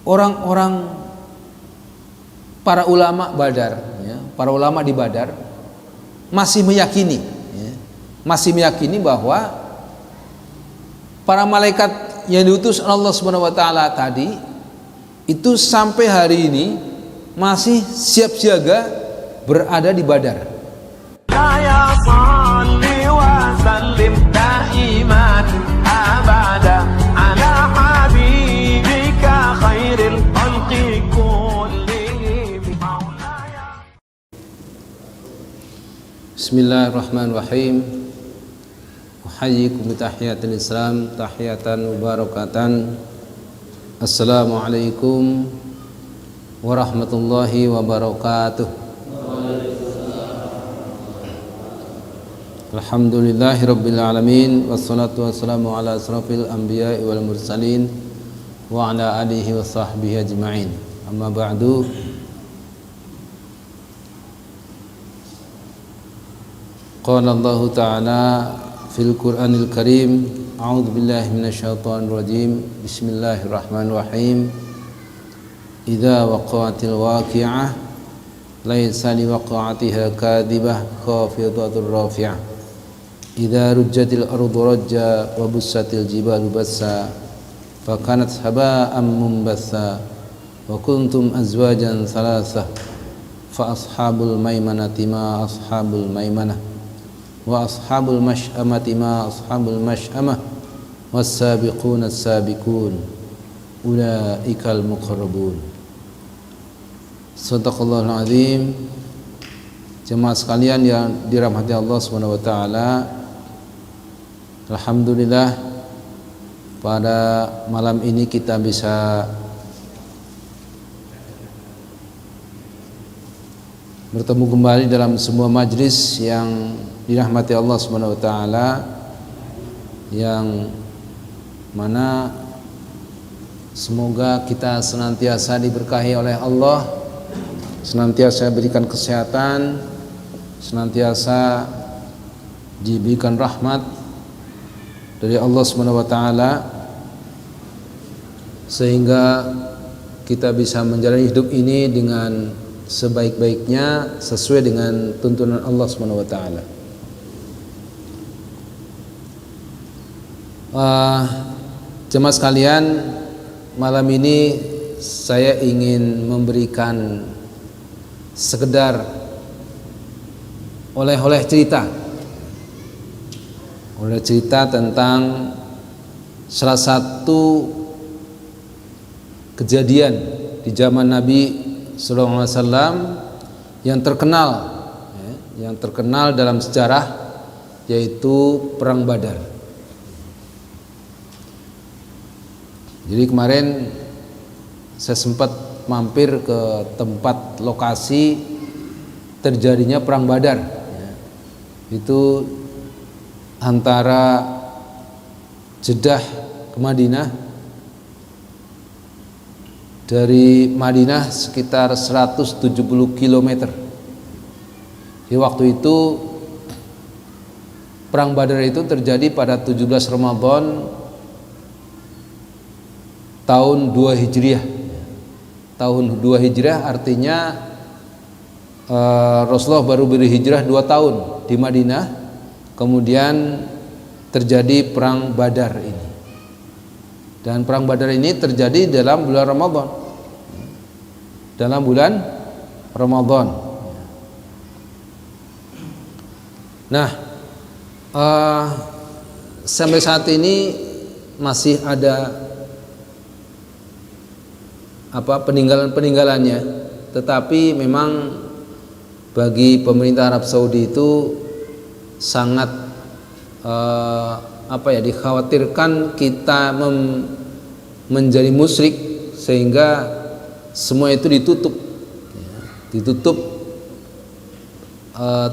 orang-orang para ulama Badar, ya, para ulama di Badar masih meyakini, ya, bahwa para malaikat yang diutus Allah Subhanahu wa taala tadi itu sampai hari ini masih siap siaga berada di Badar. Bismillahirrahmanirrahim. Uhayyikum bitahiyatil Islam, tahiyatan mubarakatan. Assalamualaikum warahmatullahi wabarakatuh. Alhamdulillahirabbil alamin, wassalatu wassalamu ala asrafil anbiya'i wal mursalin wa ala alihi wa sahbihi ajma'in. Amma ba'du. Qala Allah Ta'ala fil Qur'anil Karim, a'udzu billahi minasyaitonir rajim. Bismillahirrahmanirrahim. Idza waqa'atil waqi'ah laisa liwaqa'atiha kadhibah khafidatur rafi'ah. Idza rujjatil ardu rajja wa bussatil jibalu bassa fakanat haba'an munbatha wa kuntum azwajan thalathah fa ashabul maimanati ma ashabul maimanah wa ashabul mash'amati ma ashabul mash'amah was-sabiquna as-sabiqun ulaikal muqarrabun. Shadaqallahul azim. Jemaah sekalian yang dirahmati Allah Subhanahu wa taala, alhamdulillah pada malam ini kita bisa bertemu kembali dalam sebuah majlis yang dirahmati Allah Subhanahu wa taala, yang mana semoga kita senantiasa diberkahi oleh Allah, senantiasa diberikan kesehatan, senantiasa diberikan rahmat dari Allah Subhanahu wa taala, sehingga kita bisa menjalani hidup ini dengan sebaik-baiknya sesuai dengan tuntunan Allah Subhanahu wa taala. Jemaah sekalian, malam ini saya ingin memberikan sekedar oleh-oleh cerita tentang salah satu kejadian di zaman Nabi Sallallahu Alaihi Wasallam yang terkenal dalam sejarah, yaitu Perang Badar. Jadi kemarin saya sempat mampir ke tempat lokasi terjadinya Perang Badar, itu antara Jeddah ke Madinah. Dari Madinah sekitar 170 km. Di waktu itu Perang Badar itu terjadi pada 17 Ramadan tahun 2 Hijriah. Tahun 2 Hijriah artinya Rasulullah baru berhijrah 2 tahun di Madinah, kemudian terjadi Perang Badar ini. Dan Perang Badar ini terjadi dalam bulan Ramadan. Nah, sampai saat ini masih ada peninggalan-peninggalannya, tetapi memang bagi pemerintah Arab Saudi itu sangat dikhawatirkan kita menjadi musyrik, sehingga semua itu ditutup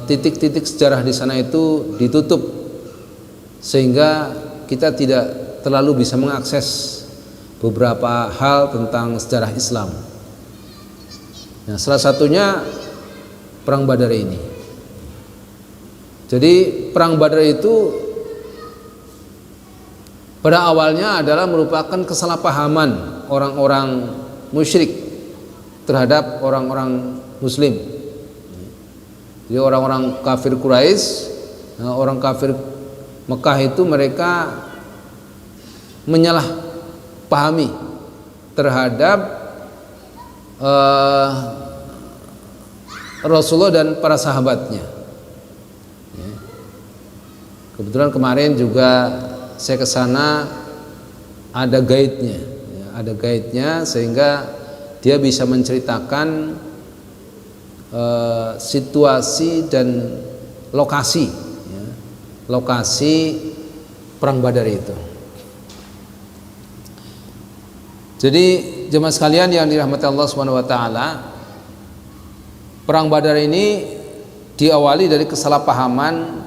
titik-titik sejarah di sana itu ditutup, sehingga kita tidak terlalu bisa mengakses beberapa hal tentang sejarah Islam. Nah, salah satunya Perang Badar ini. Jadi Perang Badar itu pada awalnya adalah merupakan kesalahpahaman orang-orang musyrik terhadap orang-orang muslim. Jadi orang-orang kafir Quraisy, orang kafir Mekah itu mereka menyalahpahami terhadap Rasulullah dan para sahabatnya. Kebetulan kemarin juga saya ke sana, ada guide-nya, sehingga dia bisa menceritakan situasi dan lokasi perang Badar itu. Jadi jemaah sekalian yang dirahmati Allah Subhanahu wa taala, perang Badar ini diawali dari kesalahpahaman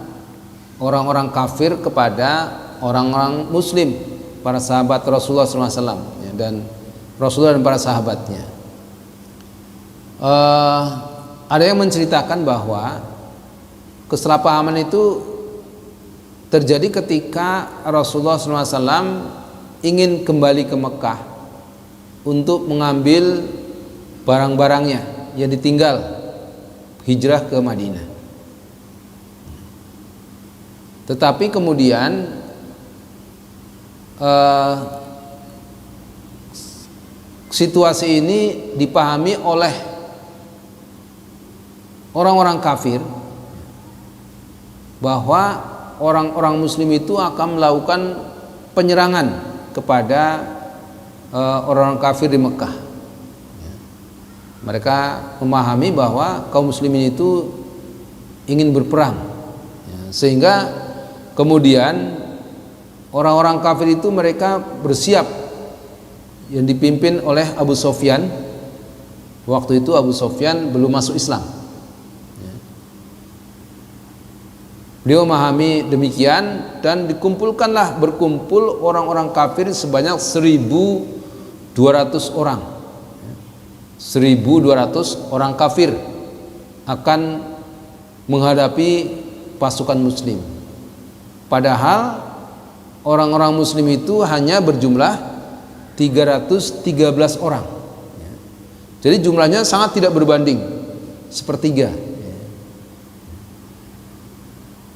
orang-orang kafir kepada orang-orang muslim, para sahabat Rasulullah SAW, dan Rasulullah dan para sahabatnya. Ada yang menceritakan bahwa kesalahpahaman itu terjadi ketika Rasulullah SAW ingin kembali ke Mekah untuk mengambil barang-barangnya yang ditinggal hijrah ke Madinah. Tetapi kemudian situasi ini dipahami oleh orang-orang kafir bahwa orang-orang muslim itu akan melakukan penyerangan kepada orang-orang kafir di Mekah. Mereka memahami bahwa kaum muslimin itu ingin berperang, sehingga kemudian orang-orang kafir itu mereka bersiap, yang dipimpin oleh Abu Sufyan. Waktu itu Abu Sufyan belum masuk Islam. Beliau memahami demikian, dan berkumpul orang-orang kafir sebanyak 1.200 orang. 1.200 orang kafir akan menghadapi pasukan muslim. Padahal orang-orang muslim itu hanya berjumlah 313 orang. Jadi jumlahnya sangat tidak berbanding, sepertiga.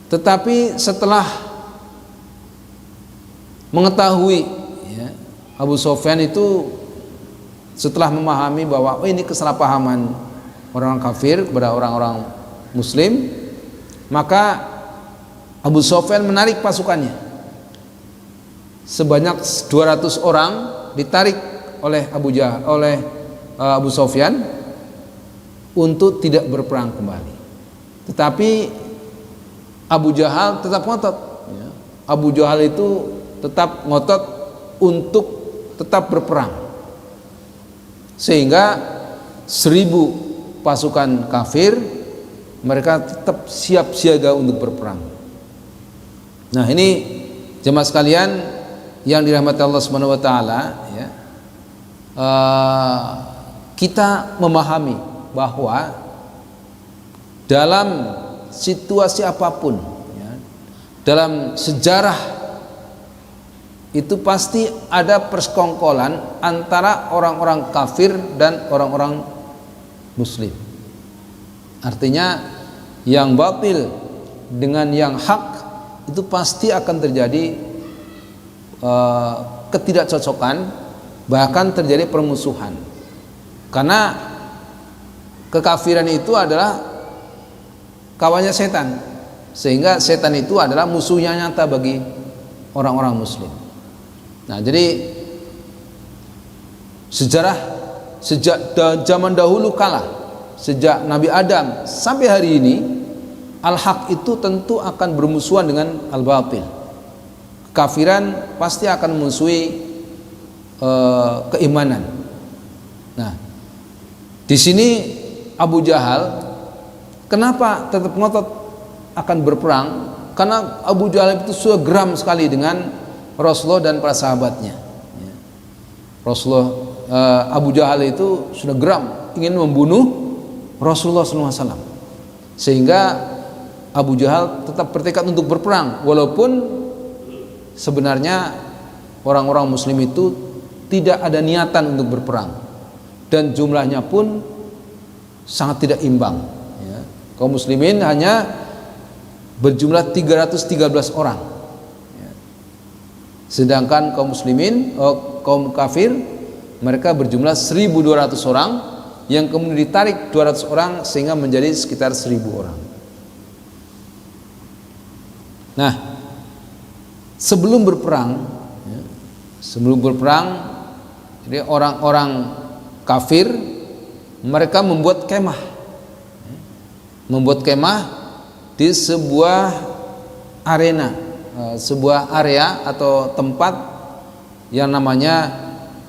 Tetapi setelah mengetahui, Abu Sufyan itu setelah memahami bahwa ini kesalahpahaman orang kafir kepada orang-orang muslim, maka Abu Sufyan menarik pasukannya sebanyak 200 orang, ditarik oleh Abu Sufyan untuk tidak berperang kembali. Tetapi Abu Jahal tetap ngotot. Abu Jahal itu tetap ngotot untuk tetap berperang, sehingga 1.000 pasukan kafir mereka tetap siap siaga untuk berperang. Nah, ini jemaah sekalian yang dirahmati Allah Subhanahu wa taala, kita memahami bahwa dalam situasi apapun, dalam sejarah itu pasti ada persekongkolan antara orang-orang kafir dan orang-orang muslim. Artinya yang batil dengan yang hak itu pasti akan terjadi ketidakcocokan, bahkan terjadi permusuhan. Karena kekafiran itu adalah kawannya setan, sehingga setan itu adalah musuhnya nyata bagi orang-orang muslim. Nah, jadi sejarah sejak zaman dahulu kala, sejak Nabi Adam sampai hari ini, al-haq itu tentu akan bermusuhan dengan al-batil. Kekafiran pasti akan memusuhi keimanan. Nah, di sini Abu Jahal kenapa tetap ngotot akan berperang? Karena Abu Jahal itu sudah geram sekali dengan Rasulullah dan para sahabatnya. Abu Jahal itu sudah geram, ingin membunuh Rasulullah SAW, sehingga Abu Jahal tetap bertekad untuk berperang, walaupun sebenarnya orang-orang muslim itu tidak ada niatan untuk berperang. dan jumlahnya pun sangat tidak imbang, ya. Kaum muslimin hanya berjumlah 313 orang, ya. Sedangkan kaum muslimin, kaum kafir, mereka berjumlah 1.200 orang, yang kemudian ditarik 200 orang sehingga menjadi sekitar 1.000 orang. Nah, sebelum berperang, ya, jadi orang-orang kafir mereka membuat kemah di sebuah arena, sebuah area atau tempat yang namanya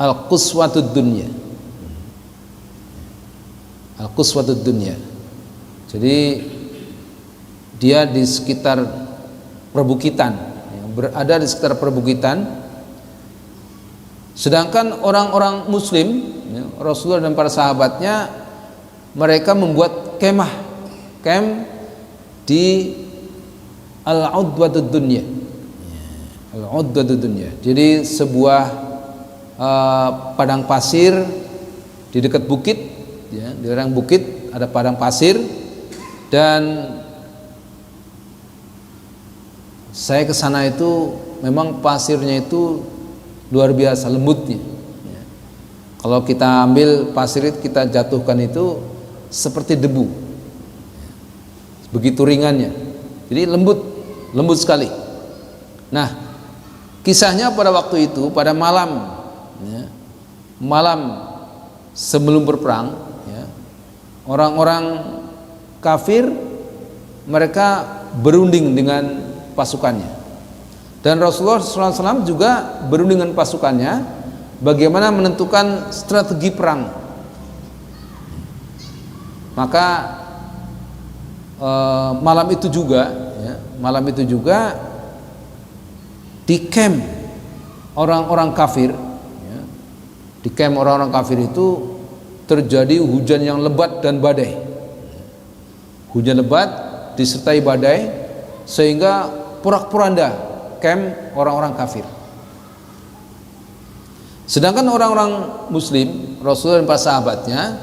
Al-Quswatud Dunya. Al-Quswatud Dunya. Jadi dia di sekitar perbukitan, ya, berada di sekitar perbukitan. Sedangkan orang-orang muslim, ya, Rasulullah dan para sahabatnya, mereka membuat camp di Al-Udwatud Dunya. Al-Udwatud Dunya. Jadi sebuah padang pasir di dekat bukit, ya, di lereng bukit ada padang pasir, dan saya ke sana itu memang pasirnya itu luar biasa lembutnya, ya. Kalau kita ambil pasir itu, kita jatuhkan itu seperti debu, ya. Begitu ringannya, jadi lembut sekali. Nah, kisahnya pada waktu itu, pada malam, ya, malam sebelum berperang, ya, orang-orang kafir mereka berunding dengan pasukannya, dan Rasulullah SAW juga berunding dengan pasukannya bagaimana menentukan strategi perang. Maka malam itu juga di camp orang-orang kafir, ya, di camp orang-orang kafir itu terjadi hujan yang lebat dan badai. Hujan lebat disertai badai sehingga porak-poranda camp orang-orang kafir. Sedangkan orang-orang muslim, Rasulullah dan para sahabatnya,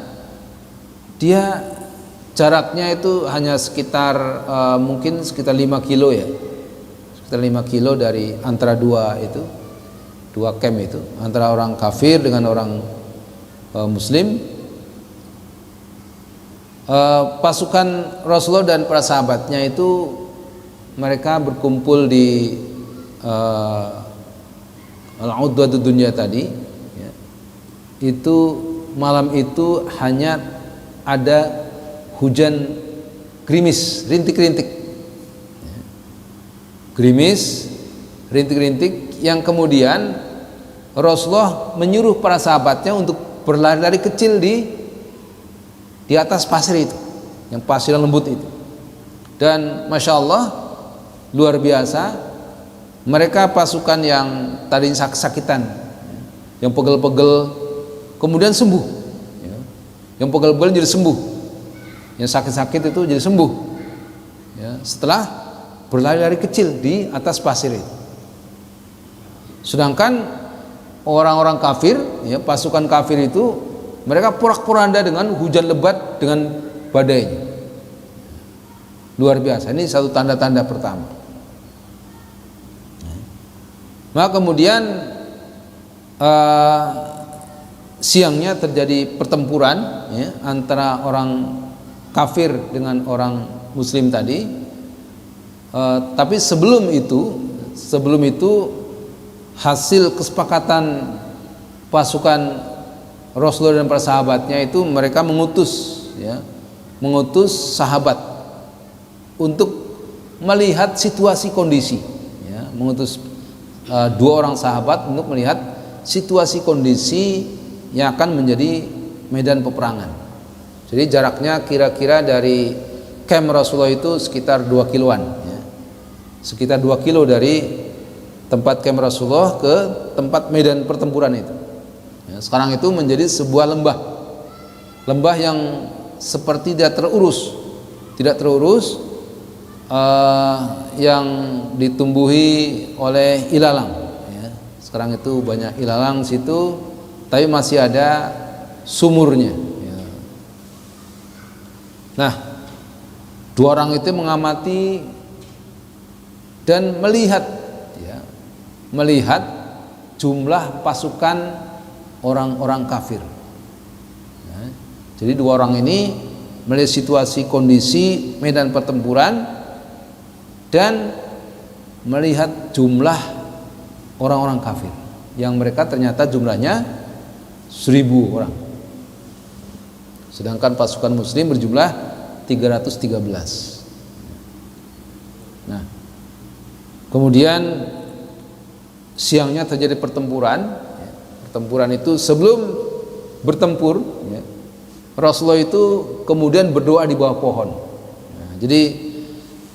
dia jaraknya itu hanya sekitar mungkin sekitar 5 kilo, ya. Sekitar 5 kilo dari antara dua camp itu, antara orang kafir dengan orang muslim. Pasukan Rasulullah dan para sahabatnya itu mereka berkumpul di Al-Udwatud Dunya tadi, ya. Itu malam itu hanya ada hujan gerimis, rintik-rintik, ya. Gerimis, rintik-rintik, yang kemudian Rasulullah menyuruh para sahabatnya untuk berlari-lari kecil di atas pasir itu, yang pasir yang lembut itu. Dan Masya Allah, luar biasa, mereka pasukan yang tadi sakitan, yang pegel-pegel, kemudian sembuh, ya. Yang pegel-pegel jadi sembuh, yang sakit-sakit itu jadi sembuh, ya, setelah berlari-lari kecil di atas pasir itu. Sedangkan orang-orang kafir, ya, pasukan kafir itu mereka porak-poranda dengan hujan lebat dengan badainya. Luar biasa. Ini satu tanda-tanda pertama. Maka kemudian siangnya terjadi pertempuran, ya, antara orang kafir dengan orang muslim tadi. Tapi sebelum itu hasil kesepakatan pasukan Rasulullah dan para sahabatnya itu, mereka mengutus sahabat untuk melihat situasi kondisi, ya, mengutus dua orang sahabat untuk melihat situasi kondisi yang akan menjadi medan peperangan. Jadi jaraknya kira-kira dari camp Rasulullah itu sekitar 2 kiloan, ya. Sekitar 2 kilo dari tempat camp Rasulullah ke tempat medan pertempuran itu, ya. Sekarang itu menjadi sebuah lembah yang seperti tidak terurus, yang ditumbuhi oleh ilalang, ya. Sekarang itu banyak ilalang situ, tapi masih ada sumurnya. Ya. Nah, dua orang itu mengamati dan melihat, ya, melihat jumlah pasukan orang-orang kafir. Ya. Jadi dua orang ini melihat situasi kondisi medan pertempuran dan melihat jumlah orang-orang kafir yang mereka ternyata jumlahnya 1.000 orang, sedangkan pasukan muslim berjumlah 313. Nah, kemudian siangnya terjadi pertempuran. Pertempuran itu sebelum bertempur, ya, Rasulullah itu kemudian berdoa di bawah pohon. Nah, jadi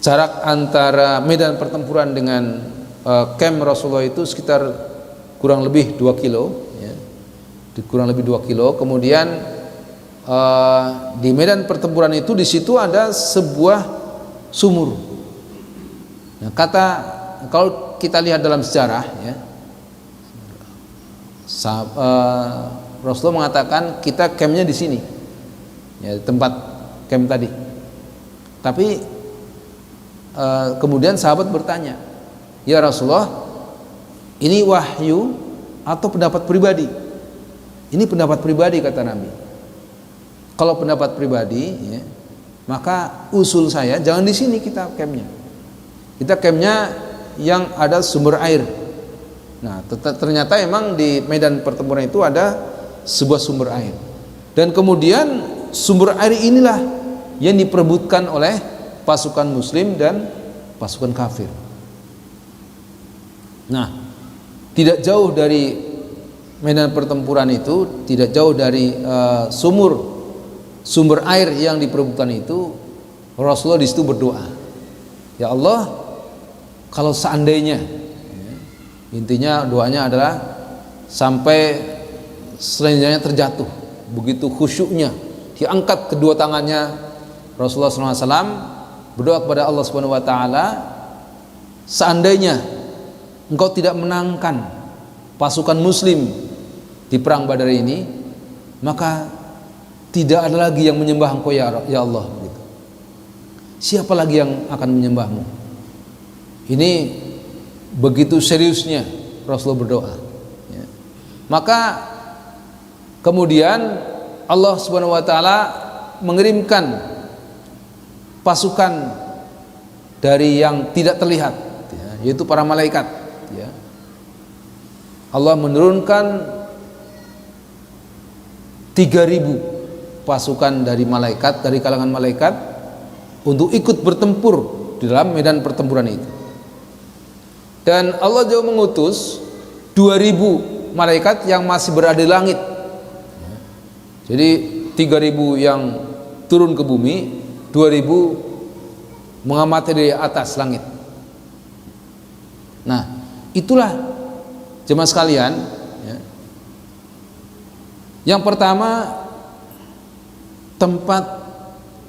jarak antara medan pertempuran dengan camp Rasulullah itu sekitar kurang lebih 2 kilo, ya. Kurang lebih 2 kilo. Kemudian di medan pertempuran itu di situ ada sebuah sumur. Nah, kalau kita lihat dalam sejarah, ya, Rasulullah mengatakan kita campnya di sini, ya, tempat camp tadi. Tapi kemudian sahabat bertanya, ya Rasulullah, ini wahyu atau pendapat pribadi? Ini pendapat pribadi, kata Nabi. Kalau pendapat pribadi, ya, maka usul saya jangan di sini kita campnya. Kita campnya yang ada sumber air. Nah, ternyata emang di medan pertempuran itu ada sebuah sumber air. Dan kemudian sumber air inilah yang diperebutkan oleh pasukan muslim dan pasukan kafir. Nah, tidak jauh dari medan pertempuran itu, tidak jauh dari sumber air yang diperebutkan itu, Rasulullah di situ berdoa, ya Allah, kalau seandainya, ya, intinya doanya adalah sampai selanjutnya terjatuh, begitu khusyuknya, diangkat kedua tangannya Rasulullah SAW berdoa kepada Allah Subhanahu Wa Taala, seandainya engkau tidak menangkan pasukan muslim di perang Badar ini, maka tidak ada lagi yang menyembah engkau, ya Allah, gitu. Siapa lagi yang akan menyembahmu? Ini begitu seriusnya Rasulullah berdoa, ya. Maka kemudian Allah Subhanahu Wa Taala mengirimkan pasukan dari yang tidak terlihat, ya, yaitu para malaikat. Ya. Allah menurunkan 3.000 pasukan dari malaikat, dari kalangan malaikat, untuk ikut bertempur di dalam medan pertempuran itu. Dan Allah juga mengutus 2.000 malaikat yang masih berada di langit. Jadi 3.000 yang turun ke bumi, 2.000 mengamati dari atas langit. Nah, itulah jemaah sekalian, ya. Yang pertama, tempat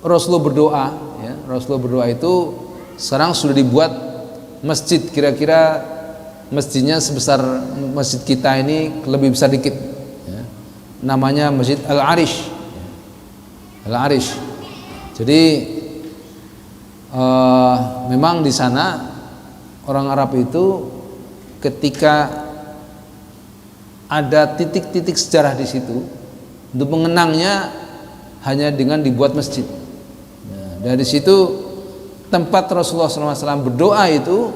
Rasulullah berdoa, ya. Rasulullah berdoa itu sekarang sudah dibuat masjid, kira-kira masjidnya sebesar masjid kita ini, lebih besar dikit, ya. Namanya Masjid Al-Arish, ya. Al-Arish. Jadi memang di sana orang Arab itu ketika ada titik-titik sejarah di situ, untuk mengenangnya hanya dengan dibuat masjid. Nah, dari situ tempat Rasulullah SAW berdoa itu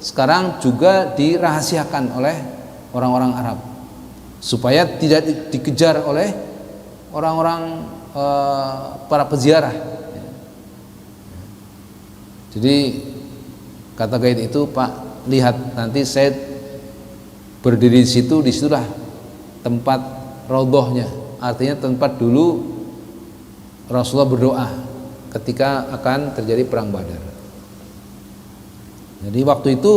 sekarang juga dirahasiakan oleh orang-orang Arab supaya tidak dikejar oleh orang-orang para peziarah. Jadi kata guide itu, Pak, lihat nanti saya berdiri di situ, disitulah tempat raudhahnya, artinya tempat dulu Rasulullah berdoa ketika akan terjadi perang Badar. Jadi waktu itu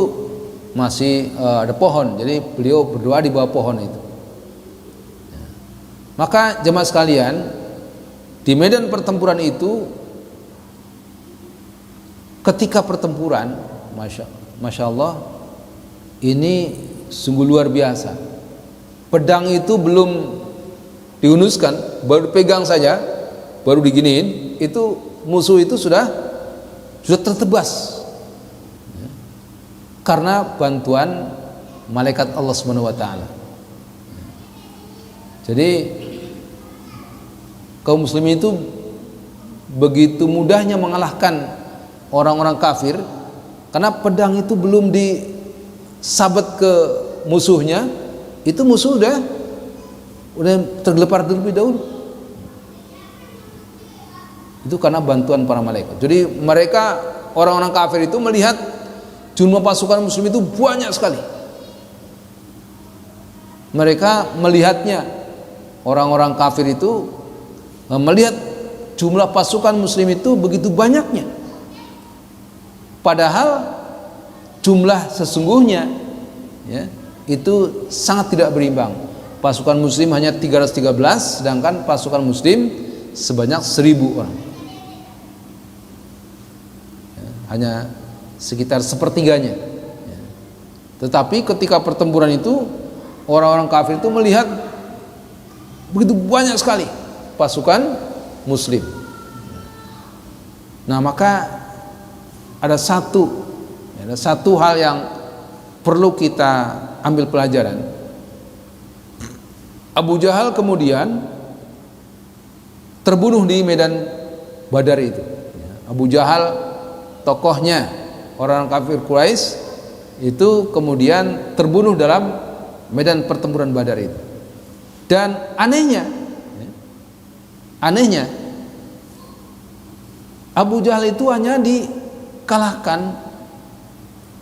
masih ada pohon, jadi beliau berdoa di bawah pohon itu. Maka jemaah sekalian, di medan pertempuran itu, ketika pertempuran, Masya Allah, ini sungguh luar biasa. Pedang itu belum dihunuskan, baru pegang saja, baru diginiin, itu musuh itu sudah tertebas, ya, karena bantuan malaikat Allah Subhanahu wa taala. Jadi kaum muslimin itu begitu mudahnya mengalahkan orang-orang kafir, karena pedang itu belum disabet ke musuhnya, itu musuh udah tergelepar terlebih dahulu. Itu karena bantuan para malaikat. Jadi mereka, orang-orang kafir itu melihat jumlah pasukan muslim itu banyak sekali. Mereka melihatnya, orang-orang kafir itu melihat jumlah pasukan muslim itu begitu banyaknya, padahal jumlah sesungguhnya, ya, itu sangat tidak berimbang. Pasukan muslim hanya 313, sedangkan pasukan muslim sebanyak 1000 orang, ya, hanya sekitar sepertiganya, ya. Tetapi ketika pertempuran itu, orang-orang kafir itu melihat begitu banyak sekali pasukan muslim. Nah, maka ada satu hal yang perlu kita ambil pelajaran. Abu Jahal kemudian terbunuh di medan Badar itu. Abu Jahal, tokohnya orang kafir Quraisy, itu kemudian terbunuh dalam medan pertempuran Badar itu. Dan anehnya Abu Jahal itu hanya dikalahkan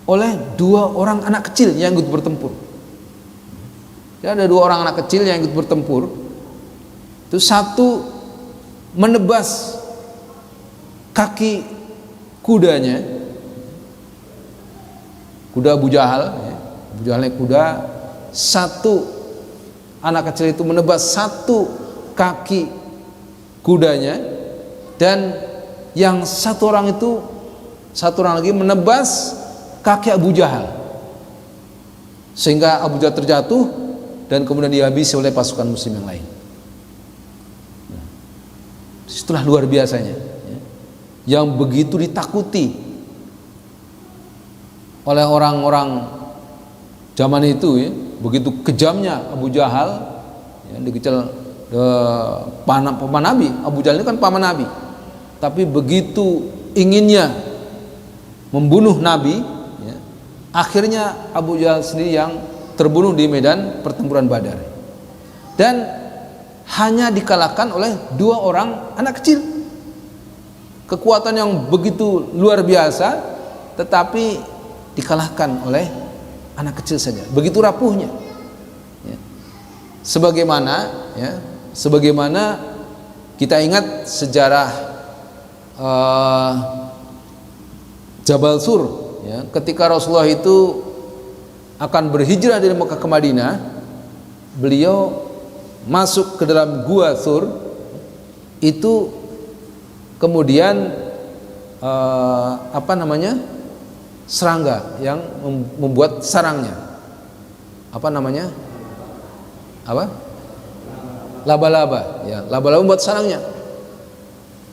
oleh 2 orang anak kecil yang ikut bertempur. Ya, ada 2 orang anak kecil yang ikut bertempur. Itu satu menebas kaki kudanya, kuda Abu Jahal, ya. Abu Jahal naik kuda, satu anak kecil itu menebas satu kaki kudanya, dan yang satu orang lagi menebas kaki Abu Jahal, sehingga Abu Jahal terjatuh dan kemudian dihabisi oleh pasukan muslim yang lain. Nah, itulah luar biasanya, ya, yang begitu ditakuti oleh orang-orang zaman itu, ya, begitu kejamnya Abu Jahal, ya, dikejar paman Nabi. Abu Jahal ini kan paman Nabi, tapi begitu inginnya membunuh Nabi, ya, akhirnya Abu Jahal sendiri yang terbunuh di medan pertempuran Badar, dan hanya dikalahkan oleh 2 orang anak kecil. Kekuatan yang begitu luar biasa, tetapi dikalahkan oleh anak kecil saja, begitu rapuhnya, ya. Sebagaimana kita ingat sejarah Jabal Sur, ya, ketika Rasulullah itu akan berhijrah dari Mekah ke Madinah, beliau masuk ke dalam gua Sur itu, kemudian serangga yang membuat sarangnya, laba-laba, ya, laba-laba membuat sarangnya.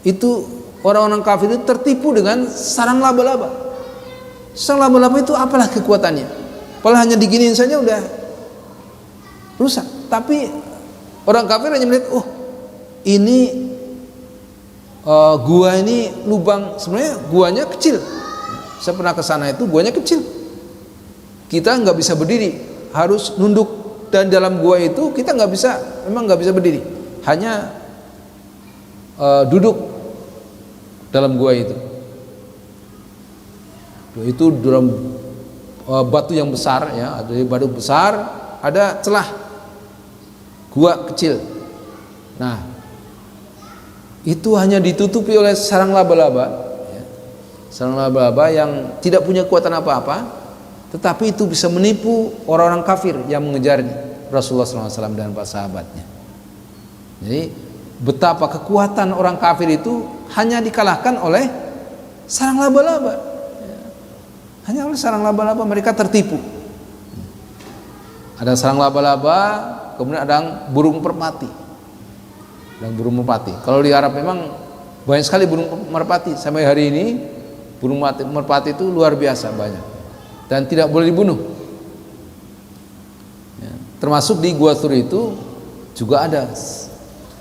Itu orang-orang kafir itu tertipu dengan sarang laba-laba. Sarang laba-laba itu apalah kekuatannya? Kalau hanya diginiin saja udah rusak. Tapi orang kafir hanya melihat, oh ini gua ini lubang, sebenarnya guanya kecil. Saya pernah ke sana, itu guanya kecil. Kita nggak bisa berdiri, harus nunduk, dan dalam gua itu kita memang nggak bisa berdiri, hanya duduk dalam gua itu. Itu dalam batu yang besar, ya, ada batu besar, ada celah, gua kecil. Nah, itu hanya ditutupi oleh sarang laba-laba, ya, sarang laba-laba yang tidak punya kekuatan apa-apa, tetapi itu bisa menipu orang-orang kafir yang mengejarnya, Rasulullah SAW dan para sahabatnya. Jadi betapa kekuatan orang kafir itu hanya dikalahkan oleh sarang laba-laba. Hanya oleh sarang laba-laba mereka tertipu. Ada sarang laba-laba, kemudian ada burung merpati. dan burung merpati. Kalau di Arab memang banyak sekali burung merpati. Sampai hari ini burung merpati itu luar biasa banyak dan tidak boleh dibunuh. Ya, termasuk di Gua Thur itu juga ada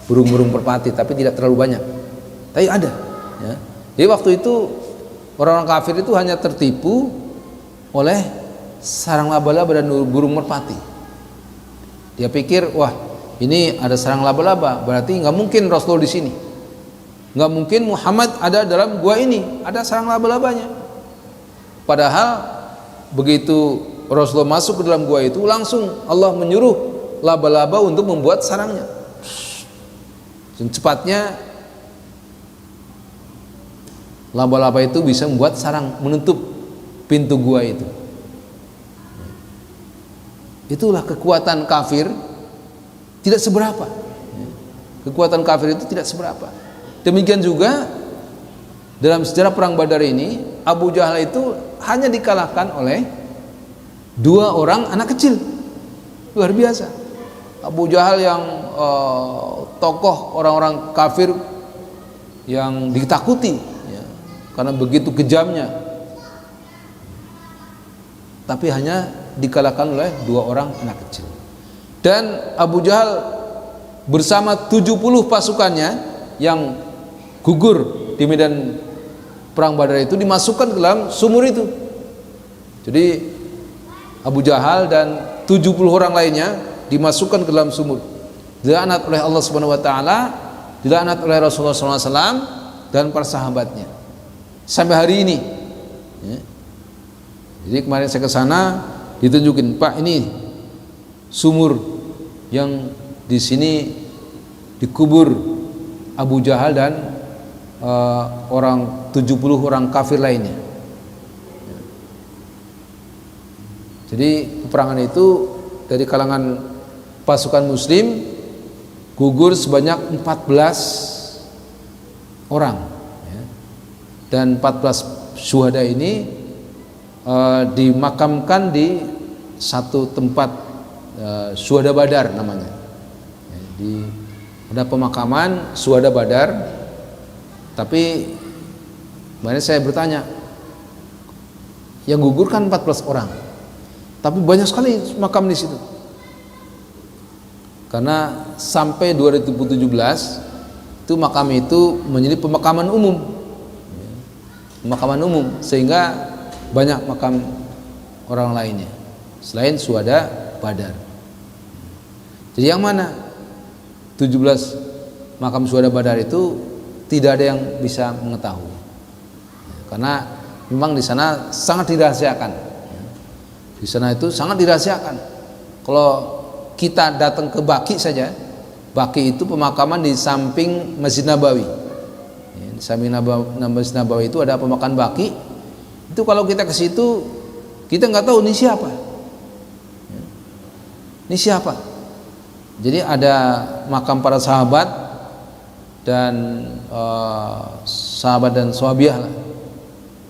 burung-burung merpati, tapi tidak terlalu banyak. Tapi ada. Ya. Jadi waktu itu orang-orang kafir itu hanya tertipu oleh sarang laba-laba dan burung merpati. Dia pikir, wah ini ada sarang laba-laba, berarti nggak mungkin Rasul di sini, nggak mungkin Muhammad ada dalam gua ini, ada sarang laba-labanya. Padahal begitu Rasulullah masuk ke dalam gua itu, langsung Allah menyuruh laba-laba untuk membuat sarangnya. Dan cepatnya laba-laba itu bisa membuat sarang menutup pintu gua itu. Itulah kekuatan kafir, tidak seberapa. Kekuatan kafir itu tidak seberapa. Demikian juga dalam sejarah perang Badar ini, Abu Jahal itu hanya dikalahkan oleh 2 orang anak kecil. Luar biasa. Abu Jahal yang tokoh orang-orang kafir yang ditakuti, ya, karena begitu kejamnya, tapi hanya dikalahkan oleh 2 orang anak kecil. Dan Abu Jahal bersama 70 pasukannya yang gugur di medan perang Badar itu dimasukkan ke dalam sumur itu. Jadi Abu Jahal dan 70 orang lainnya dimasukkan ke dalam sumur, dilaknat oleh Allah Subhanahu wa taala, dilaknat oleh Rasulullah SAW dan para sahabatnya sampai hari ini, ya. Jadi kemarin saya ke sana ditunjukin, Pak, ini sumur yang di sini dikubur Abu Jahal dan orang 70 orang kafir lainnya. Jadi peperangan itu dari kalangan pasukan muslim gugur sebanyak 14 orang, ya. Dan 14 syuhada ini dimakamkan di satu tempat, syuhada Badar namanya. Ada pemakaman syuhada Badar. Tapi kemarin saya bertanya, yang gugur kan 14 orang, tapi banyak sekali makam di situ. Karena sampai 2017 itu makam itu menjadi pemakaman umum, pemakaman umum, sehingga banyak makam orang lainnya selain syuhada Badar. Jadi yang mana 17 makam syuhada Badar itu tidak ada yang bisa mengetahui, karena memang di sana sangat dirahasiakan. Di sana itu sangat dirahasiakan. Kalau kita datang ke Baqi saja, Baqi itu pemakaman di samping Masjid Nabawi. Di samping Masjid Nabawi itu ada pemakaman Baqi. Itu kalau kita ke situ, kita nggak tahu ini siapa. Ini siapa? Jadi ada makam para sahabat dan sahabat dan sahabiah lah.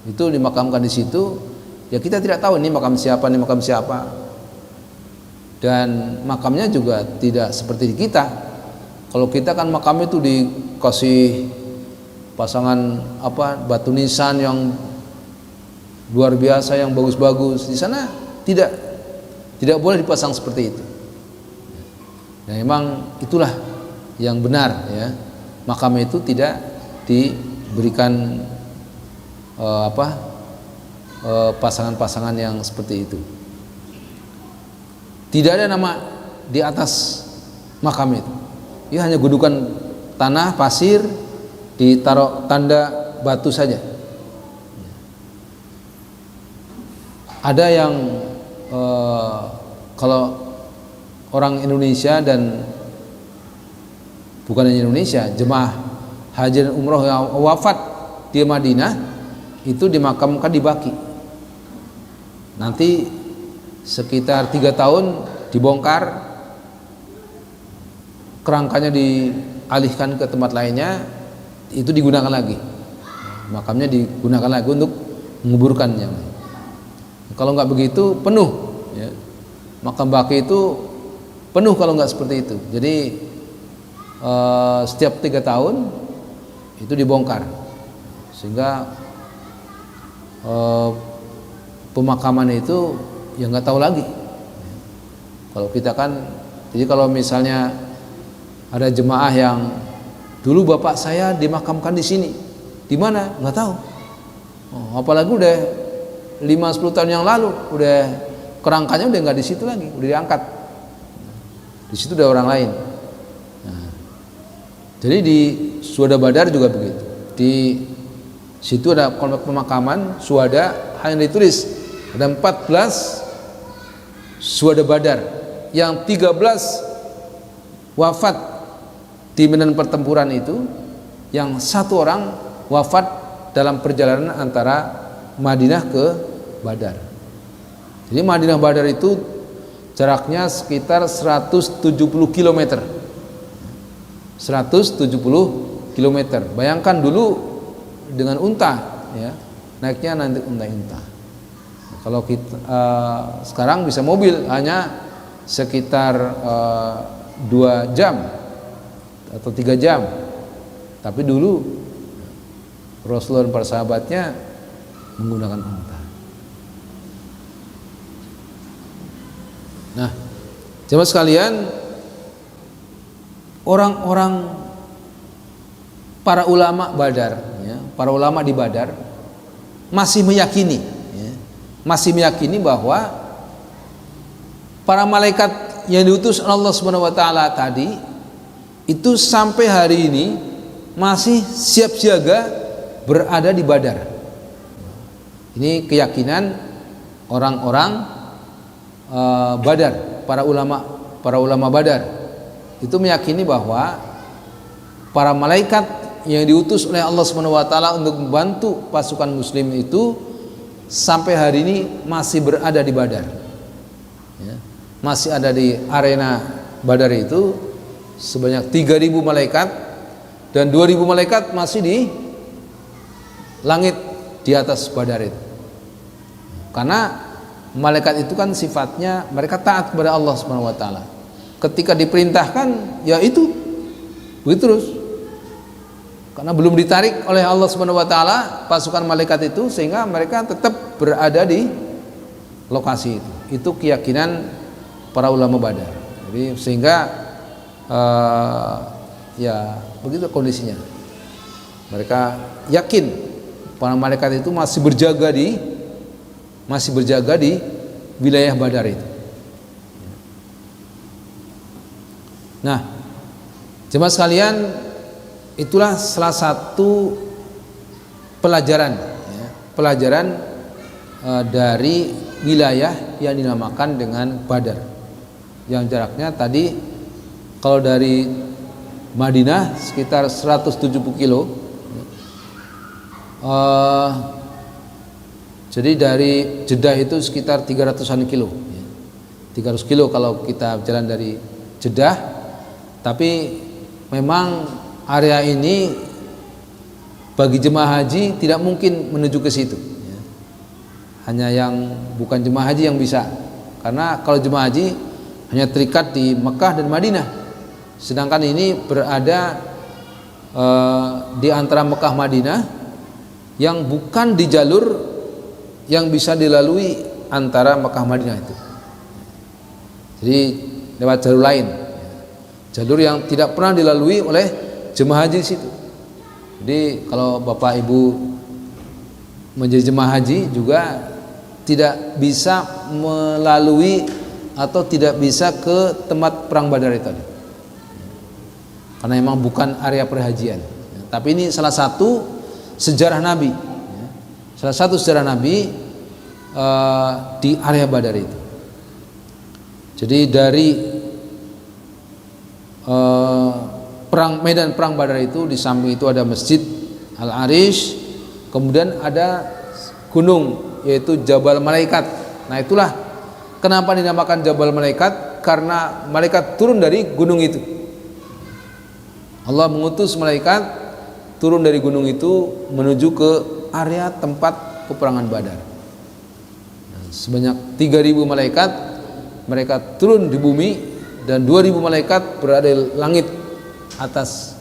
Itu dimakamkan di situ. Ya kita tidak tahu ini makam siapa, ini makam siapa. Dan makamnya juga tidak seperti di kita. Kalau kita kan makam itu dikasih pasangan batu nisan yang luar biasa, yang bagus-bagus. Di sana tidak boleh dipasang seperti itu. Dan memang itulah yang benar, ya. Makam itu tidak diberikan pasangan-pasangan yang seperti itu. Tidak ada nama di atas makam itu. Ia hanya gundukan tanah, pasir, ditaruh tanda batu saja. Ada yang kalau orang Indonesia dan bukan hanya Indonesia, jemaah haji dan umroh yang wafat di Madinah itu dimakamkan di Baqi. Nanti sekitar 3 tahun dibongkar, kerangkanya dialihkan ke tempat lainnya, itu digunakan lagi, makamnya digunakan lagi untuk menguburkannya. Kalau nggak begitu penuh, ya. Makam Baqi itu penuh kalau nggak seperti itu. Jadi setiap 3 tahun itu dibongkar, sehingga pemakaman itu ya nggak tahu lagi. Kalau kita kan, jadi kalau misalnya ada jemaah yang dulu bapak saya dimakamkan di sini, di mana nggak tahu. Apalagi udah 5-10 tahun yang lalu, udah kerangkanya udah nggak di situ lagi, udah diangkat. Di situ udah orang lain. Nah, jadi di Suada Badar juga begitu. Di situ ada pemakaman Suada, hanya ditulis ada 14 Suada Badar, yang 13 wafat di medan pertempuran itu, yang 1 orang wafat dalam perjalanan antara Madinah ke Badar. Jadi Madinah Badar itu jaraknya sekitar 170 km. 170 km. Bayangkan dulu dengan unta, ya, naiknya nanti unta. Kalau kita sekarang bisa mobil hanya sekitar 2 jam atau 3 jam. Tapi dulu Rasulullah dan para sahabatnya menggunakan unta. Nah, jemaah sekalian, orang-orang para ulama Badar, ya, para ulama di Badar masih meyakini, ya, bahwa para malaikat yang diutus Allah Subhanahu wa taala tadi itu sampai hari ini masih siap siaga berada di Badar. Ini keyakinan orang-orang Badar, para ulama Badar itu meyakini bahwa para malaikat yang diutus oleh Allah Subhanahu wa taala untuk membantu pasukan muslim itu sampai hari ini masih berada di Badar, ya, masih ada di arena Badar itu sebanyak 3.000 malaikat, dan 2.000 malaikat masih di langit di atas Badar itu. Karena malaikat itu kan sifatnya mereka taat kepada Allah Subhanahu wa taala. Ketika diperintahkan ya itu begitu terus. Karena belum ditarik oleh Allah Subhanahu wa taala pasukan malaikat itu, sehingga mereka tetap berada di lokasi itu. Itu keyakinan para ulama Badar. Jadi sehingga ya begitu kondisinya. Mereka yakin para malaikat itu masih berjaga di wilayah Badar itu. Nah, jemaah sekalian, itulah salah satu pelajaran, ya, dari wilayah yang dinamakan dengan Badar, yang jaraknya tadi kalau dari Madinah sekitar 170 kilo. Jadi dari Jeddah itu sekitar 300-an kilo, 300 kilo kalau kita jalan dari Jeddah. Tapi memang area ini bagi jemaah haji tidak mungkin menuju ke situ, hanya yang bukan jemaah haji yang bisa, karena kalau jemaah haji hanya terikat di Mekah dan Madinah, sedangkan ini berada di antara Mekah Madinah yang bukan di jalur yang bisa dilalui antara Mekah Madinah itu. Jadi lewat jalur lain, jalur yang tidak pernah dilalui oleh jemaah haji di situ. Jadi kalau Bapak Ibu menjadi jemaah haji juga tidak bisa melalui atau tidak bisa ke tempat perang Badar itu, karena memang bukan area perhajian. Tapi ini salah satu sejarah Nabi, di area Badar itu. Jadi dari medan perang Badar itu, di samping itu ada Masjid Al-Arish, kemudian ada gunung yaitu Jabal Malaikat. Nah, itulah kenapa dinamakan Jabal Malaikat, karena malaikat turun dari gunung itu. Allah mengutus malaikat turun dari gunung itu menuju ke area tempat peperangan Badar. Sebanyak 3.000 malaikat mereka turun di bumi, dan 2.000 malaikat berada di langit atas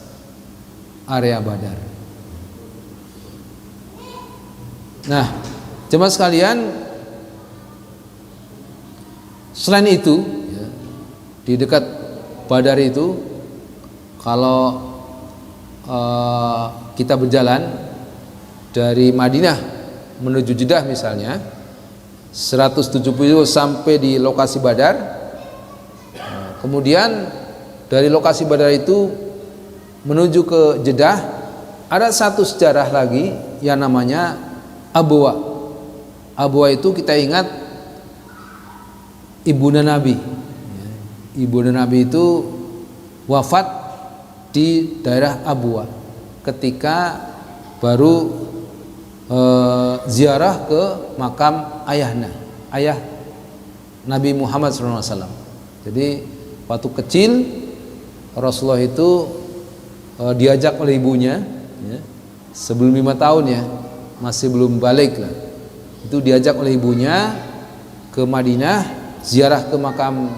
area Badar. Nah, jemaah sekalian, selain itu ya, di dekat Badar itu kalau kita berjalan dari Madinah menuju Jeddah misalnya 170 sampai di lokasi Badar. Kemudian dari lokasi Badar itu menuju ke Jeddah ada satu sejarah lagi yang namanya Abwa. Abwa itu kita ingat ibunda Nabi. Ibunda Nabi itu wafat di daerah Abwa ketika baru ziarah ke makam ayah Nabi Muhammad SAW. Jadi waktu kecil Rasulullah itu diajak oleh ibunya ya, sebelum 5 tahun ya, masih belum balik lah, itu diajak oleh ibunya ke Madinah ziarah ke makam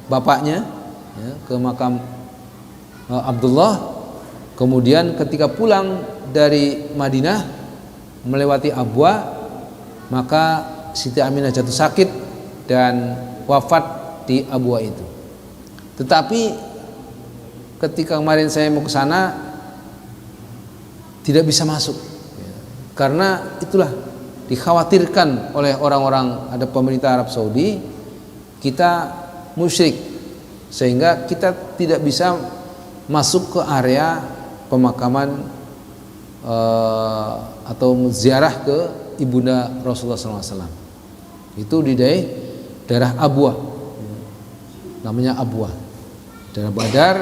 bapaknya ya, ke makam Abdullah. Kemudian ketika pulang dari Madinah melewati Abwa, maka Siti Aminah jatuh sakit dan wafat di Abwa itu. Tetapi ketika kemarin saya mau ke sana tidak bisa masuk ya, karena itulah dikhawatirkan oleh orang-orang, ada pemerintah Arab Saudi kita musyrik, sehingga kita tidak bisa masuk ke area pemakaman atau ziarah ke ibunda Rasulullah SAW. Itu di daerah Abwa, namanya Abwa, daerah Badar,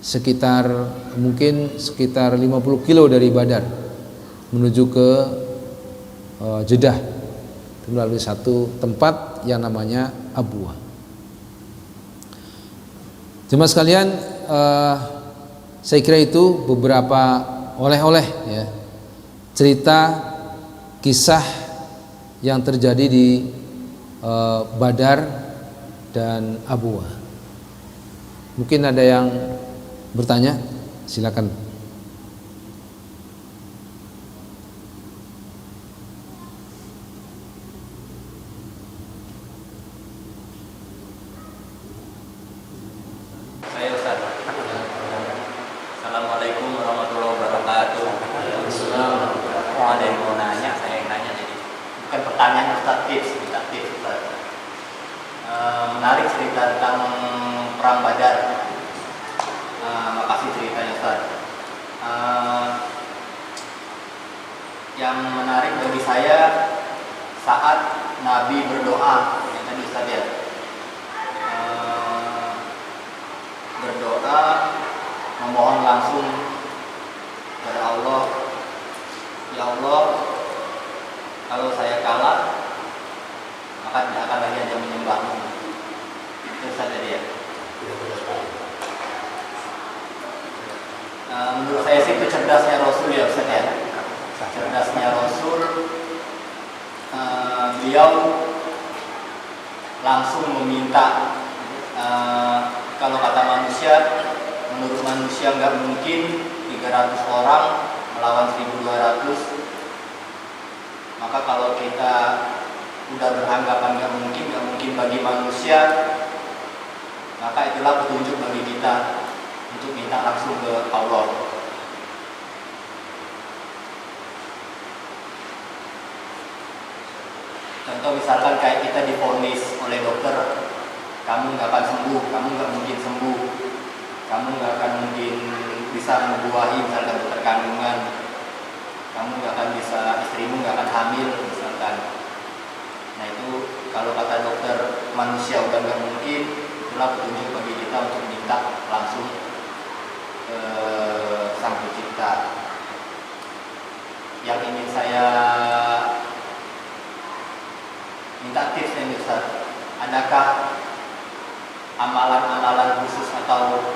sekitar 50 kilo dari Badar menuju ke Jeddah, melalui satu tempat yang namanya Abwa. Jemaah sekalian, saya kira itu beberapa oleh-oleh ya, cerita kisah yang terjadi di Badar dan Abwa. Mungkin ada yang bertanya, silakan. Menarik cerita tentang perang Badar. Makasih ceritanya Ustaz. Yang menarik bagi saya saat Nabi berdoa, yang tadi Ustaz ya, berdoa memohon langsung kepada Allah, ya Allah, kalau saya kalah maka tidak akan lagi ada menyembahmu. Itu saja dia. Menurut saya sih itu cerdasnya Rasul ya Ustaz ya. Cerdasnya Rasul, beliau langsung meminta. Kalau kata manusia, menurut manusia nggak mungkin 300 orang melawan 1.200. Maka kalau kita udah beranggapan nggak mungkin bagi manusia, maka itulah petunjuk bagi kita untuk minta langsung ke Allah. Contoh misalkan kayak kita divonis oleh dokter, kamu nggak akan sembuh, kamu nggak mungkin sembuh, kamu nggak akan mungkin bisa membuahi misalkan dokter kandungan, kamu nggak akan bisa, istrimu nggak akan hamil misalkan. Nah itu kalau kata dokter manusia udah nggak mungkin, itulah petunjuk bagi kita untuk minta langsung ke Sang Pencipta. Yang ingin saya minta tips nih Ustaz, adakah amalan-amalan khusus atau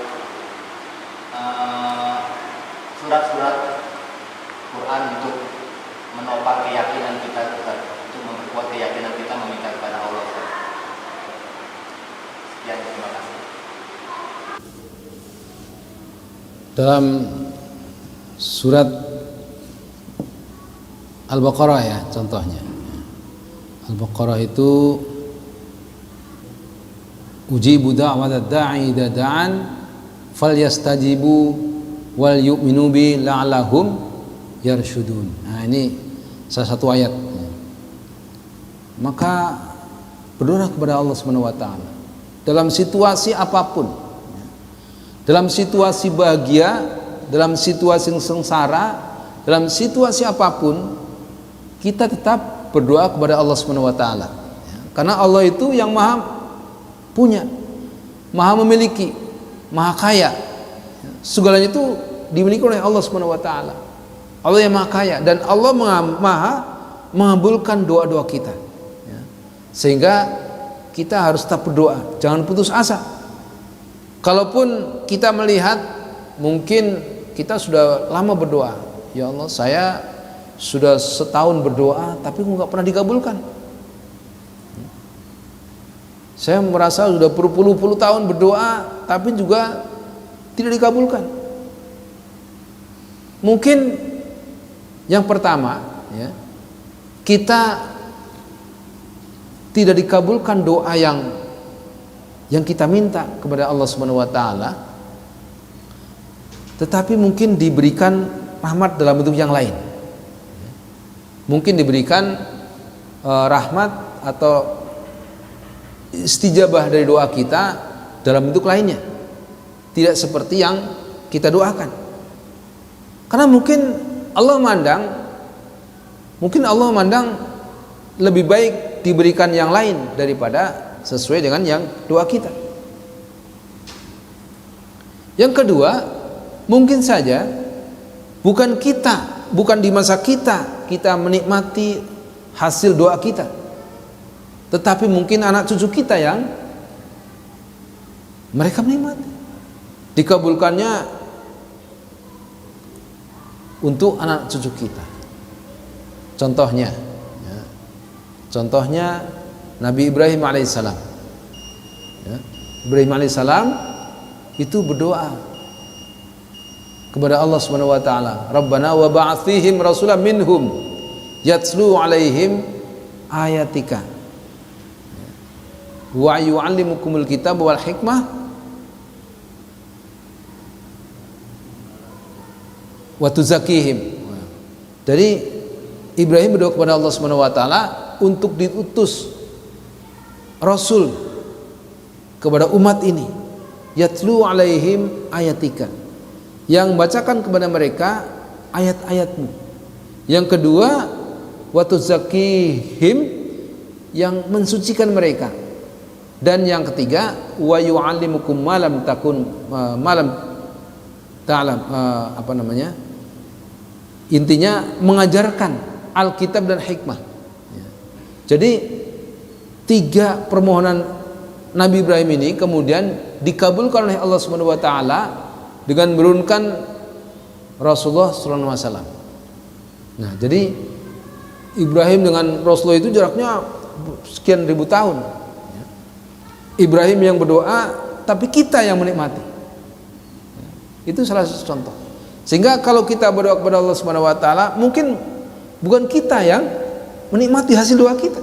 surat-surat Quran untuk menopang keyakinan kita Ustaz, untuk memperkuat keyakinan kita meminta kepada Allah Ustaz? Sekian, terima kasih. dalam surat Al-Baqarah ya contohnya. Al-Baqarah itu ujibu da'watad da'i idza da'an falyastajibu wal yu'minu bi la'allahum yarshudun. Nah, ini salah satu ayat. Maka berdoa kepada Allah Subhanahu wa taala dalam situasi apapun. Dalam situasi bahagia, dalam situasi sengsara, dalam situasi apapun, kita tetap berdoa kepada Allah Subhanahu wa taala. Karena Allah itu yang Maha punya, Maha memiliki, Maha kaya. Segalanya itu dimiliki oleh Allah Subhanahu wa taala. Allah yang Maha kaya dan Allah Maha mengabulkan doa-doa kita. Sehingga kita harus tetap berdoa, jangan putus asa. Kalaupun kita melihat mungkin kita sudah lama berdoa, ya Allah saya sudah setahun berdoa tapi nggak pernah dikabulkan. Saya merasa sudah berpuluh-puluh tahun berdoa tapi juga tidak dikabulkan. Mungkin yang pertama ya, kita tidak dikabulkan doa yang kita minta kepada Allah Subhanahu wa taala, tetapi mungkin diberikan rahmat dalam bentuk yang lain. Mungkin diberikan rahmat atau istijabah dari doa kita dalam bentuk lainnya, tidak seperti yang kita doakan. Karena mungkin Allah memandang lebih baik diberikan yang lain daripada sesuai dengan yang doa kita. Yang kedua, mungkin saja bukan di masa kita menikmati hasil doa kita, tetapi mungkin anak cucu kita yang mereka menikmati, dikabulkannya untuk anak cucu kita. Contohnya Nabi Ibrahim alaihissalam. Ya, Ibrahim alaihissalam itu berdoa kepada Allah Subhanahu wa taala, Rabbana wa ba'ath fihim rasulan minhum yatslu alaihim ayatika wa yu'allimukumul kitab wal hikmah wa tuzakihim. Jadi Ibrahim berdoa kepada Allah Subhanahu wa taala untuk diutus Rasul kepada umat ini, yatlu alaihim ayatika, yang membacakan kepada mereka ayat-ayatmu. Yang kedua, wa tuzakihim, yang mensucikan mereka. Dan yang ketiga, wa yu'allimukum malam ta'lam, intinya mengajarkan Alkitab dan hikmah. Jadi 3 permohonan Nabi Ibrahim ini kemudian dikabulkan oleh Allah Subhanahu wa taala dengan menurunkan Rasulullah sallallahu alaihi wasallam. Nah, jadi Ibrahim dengan Rasulullah itu jaraknya sekian ribu tahun. Ibrahim yang berdoa, tapi kita yang menikmati. Itu salah satu contoh. Sehingga kalau kita berdoa kepada Allah Subhanahu wa taala, mungkin bukan kita yang menikmati hasil doa kita,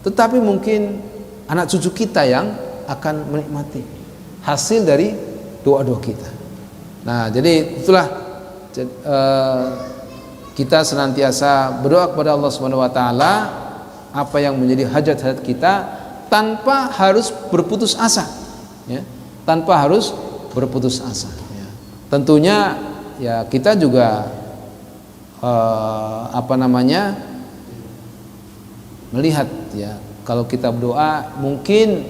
tetapi mungkin anak cucu kita yang akan menikmati hasil dari doa-doa kita. Nah, jadi itulah kita senantiasa berdoa kepada Allah Subhanahu wa taala apa yang menjadi hajat-hajat kita tanpa harus berputus asa, ya, tanpa harus berputus asa. Ya. Tentunya ya kita juga melihat ya, kalau kita berdoa mungkin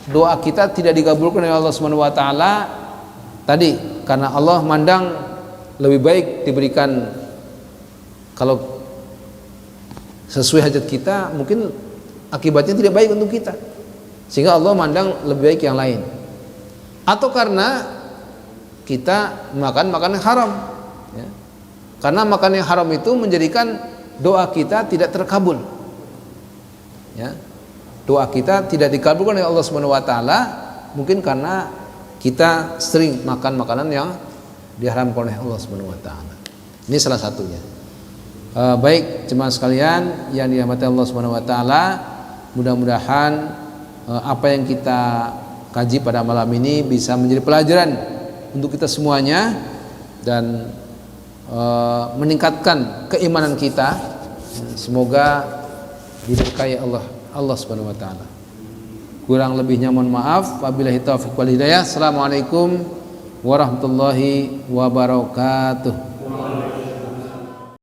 doa kita tidak dikabulkan oleh Allah Subhanahu wa taala tadi karena Allah mandang lebih baik diberikan, kalau sesuai hajat kita mungkin akibatnya tidak baik untuk kita, sehingga Allah mandang lebih baik yang lain, atau karena kita makan makanan haram ya. Karena makan yang haram itu menjadikan doa kita tidak terkabul ya. Doa kita tidak dikabulkan oleh Allah Subhanahu wa taala mungkin karena kita sering makan makanan yang diharamkan oleh Allah Subhanahu wa taala. Ini salah satunya. Baik jemaah sekalian yang dirahmati Allah Subhanahu wa taala, mudah-mudahan apa yang kita kaji pada malam ini bisa menjadi pelajaran untuk kita semuanya dan meningkatkan keimanan kita. Semoga diberkahi Allah Subhanahu wa taala. Kurang lebihnya mohon maaf. Wabillahi taufiq wal hidayah. Assalamualaikum warahmatullahi wabarakatuh.